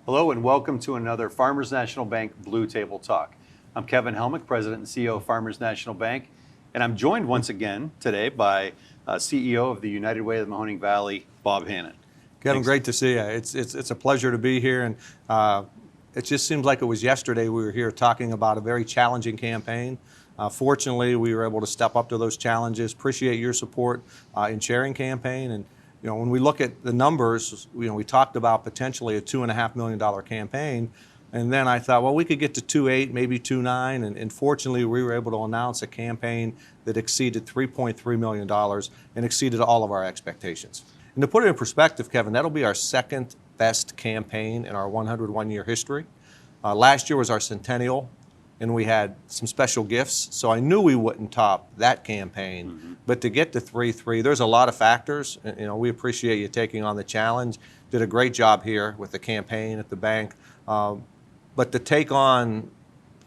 Hello and welcome to another Farmers National Bank Blue Table Talk. I'm Kevin Helmick, President and CEO of Farmers National Bank, and I'm joined once again today by CEO of the United Way of the Mahoning Valley, Bob Hannon. Kevin, great to see you. It's a pleasure to be here, and it just seems like it was yesterday we were here talking about a very challenging campaign. Fortunately, we were able to step up to those challenges. Appreciate your support in chairing campaign, and when we look at the numbers, we talked about potentially a $2.5 million campaign, and then I thought, well, we could get to 2.8, maybe 2.9, and fortunately, we were able to announce a campaign that exceeded $3.3 million and exceeded all of our expectations. And to put it in perspective, Kevin, that'll be our second best campaign in our 101-year history. Last year was our centennial, and we had some special gifts, so I knew we wouldn't top that campaign. Mm-hmm. But to get to 3.3, there's a lot of factors. We appreciate you taking on the challenge. Did a great job here with the campaign at the bank. But to take on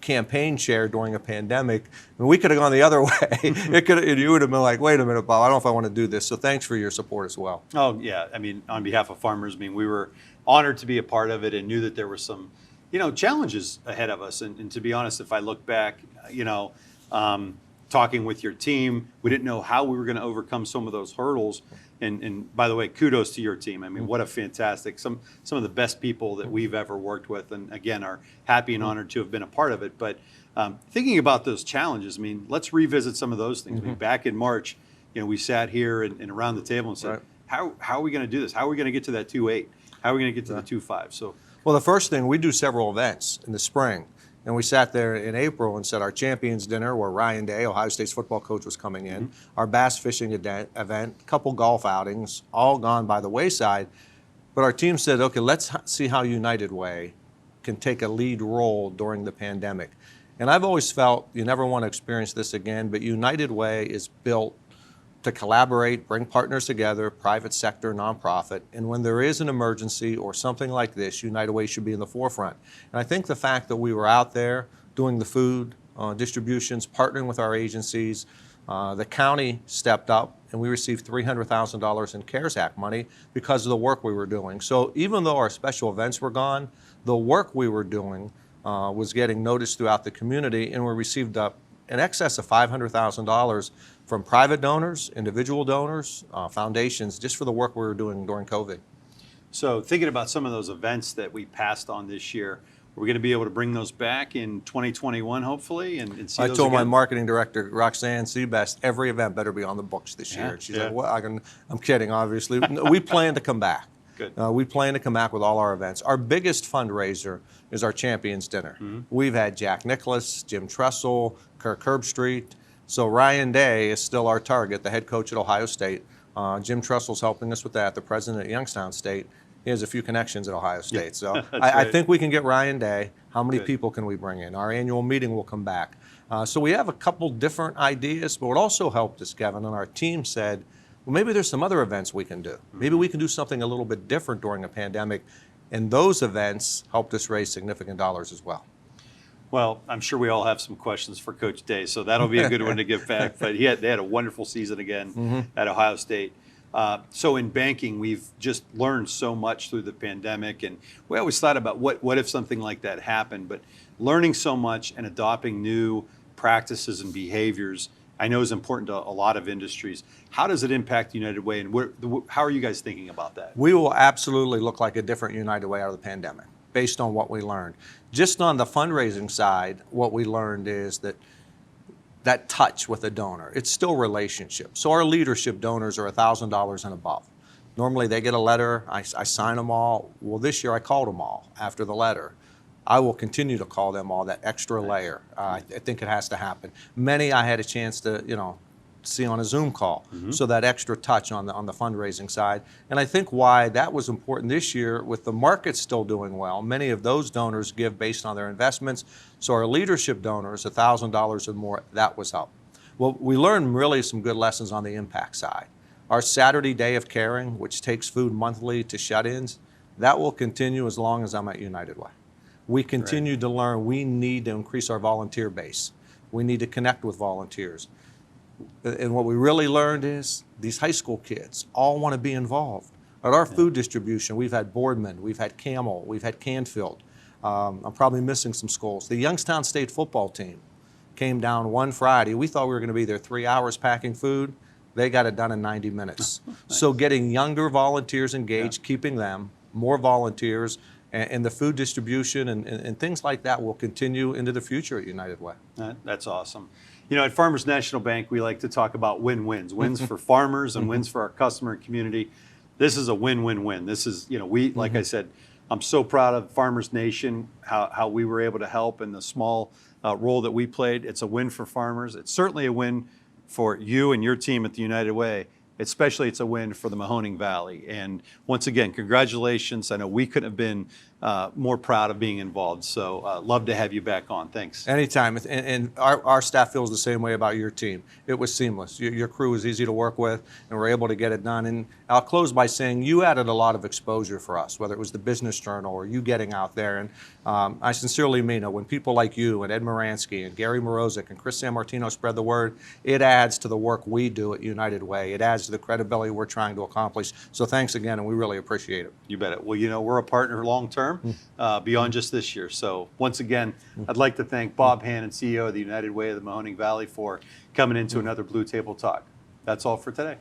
campaign chair during a pandemic, we could have gone the other way. You would have been like, wait a minute, Bob, I don't know if I want to do this. So thanks for your support as well. Oh, yeah. On behalf of farmers, we were honored to be a part of it and knew that there were some challenges ahead of us. And to be honest, if I look back, talking with your team, we didn't know how we were going to overcome some of those hurdles. And by the way, kudos to your team. What a fantastic, some of the best people that we've ever worked with. And again, are happy and honored to have been a part of it. But thinking about those challenges, let's revisit some of those things. Mm-hmm. Back in March, we sat here and around the table and said, right, how are we going to do this? How are we going to get to that 2.8? How are we going to get to the 2.5? So. Well, the first thing, we do several events in the spring. And we sat there in April and said our Champions Dinner, where Ryan Day, Ohio State's football coach, was coming in, our bass fishing event, a couple golf outings, all gone by the wayside. But our team said, okay, let's see how United Way can take a lead role during the pandemic. And I've always felt you never want to experience this again, but United Way is built to collaborate, bring partners together, private sector, nonprofit, and when there is an emergency or something like this, United Way should be in the forefront. And I think the fact that we were out there doing the food distributions, partnering with our agencies, the county stepped up and we received $300,000 in CARES Act money because of the work we were doing. So even though our special events were gone, the work we were doing was getting noticed throughout the community, and we received in excess of $500,000 from private donors, individual donors, foundations, just for the work we were doing during COVID. So thinking about some of those events that we passed on this year, we're going to be able to bring those back in 2021, hopefully, and see those I told again. my marketing director, Roxanne Seabest, every event better be on the books this year. She's like, well, I'm kidding, obviously. We plan to come back. Good. We plan to come back with all our events. Our biggest fundraiser is our Champions Dinner. Mm-hmm. We've had Jack Nicklaus, Jim Tressel, Kirk Herbstreit. So Ryan Day is still our target, the head coach at Ohio State. Jim Tressel's helping us with that, the president at Youngstown State. He has a few connections at Ohio State. Yeah, so I think we can get Ryan Day. How many people can we bring in? Our annual meeting will come back. So we have a couple different ideas, but what also helped us, Kevin, and our team said, well, maybe there's some other events we can do. Maybe we can do something a little bit different during a pandemic. And those events helped us raise significant dollars as well. Well, I'm sure we all have some questions for Coach Day, so that'll be a good one to give back. But they had a wonderful season again at Ohio State. So in banking, we've just learned so much through the pandemic, and we always thought about what if something like that happened. But learning so much and adopting new practices and behaviors, I know, is important to a lot of industries. How does it impact United Way, and how are you guys thinking about that? We will absolutely look like a different United Way out of the pandemic, based on what we learned. Just on the fundraising side, what we learned is that touch with a donor, it's still relationship. So our leadership donors are $1,000 and above. Normally they get a letter, I sign them all. Well, this year I called them all after the letter. I will continue to call them all, that extra layer. I think it has to happen. Many I had a chance to, see on a Zoom call. So that extra touch on the fundraising side. And I think why that was important this year, with the market still doing well, many of those donors give based on their investments. So our leadership donors, $1,000 or more, that was up. Well, we learned really some good lessons on the impact side. Our Saturday Day of Caring, which takes food monthly to shut-ins, that will continue as long as I'm at United Way. We continue to learn we need to increase our volunteer base. We need to connect with volunteers. And what we really learned is these high school kids all want to be involved. At our food distribution, we've had Boardman, we've had Camel, we've had Canfield. I'm probably missing some schools. The Youngstown State football team came down one Friday. We thought we were going to be there 3 hours packing food. They got it done in 90 minutes. Nice. So getting younger volunteers engaged, keeping them, more volunteers, and the food distribution and things like that will continue into the future at United Way. That's awesome. You know, at Farmers National Bank, we like to talk about win-wins. Wins for farmers and wins for our customer and community. This is a win-win-win. This is, you know, we, like I said, I'm so proud of Farmers Nation, how we were able to help in the small role that we played. It's a win for farmers. It's certainly a win for you and your team at the United Way. Especially, it's a win for the Mahoning Valley. And once again, congratulations. I know we couldn't have been more proud of being involved. So love to have you back on. Thanks. Anytime. And our staff feels the same way about your team. It was seamless. Your crew was easy to work with, and we're able to get it done. And I'll close by saying you added a lot of exposure for us, whether it was the Business Journal or you getting out there. And I sincerely mean it. When people like you and Ed Moransky and Gary Morozic and Chris Sammartino spread the word, it adds to the work we do at United Way. It adds to the credibility we're trying to accomplish. So thanks again, and we really appreciate it. You bet it. Well, you know, we're a partner long-term, beyond just this year. So once again, I'd like to thank Bob Hannon, CEO of the United Way of the Mahoning Valley, for coming into another Blue Table Talk. That's all for today.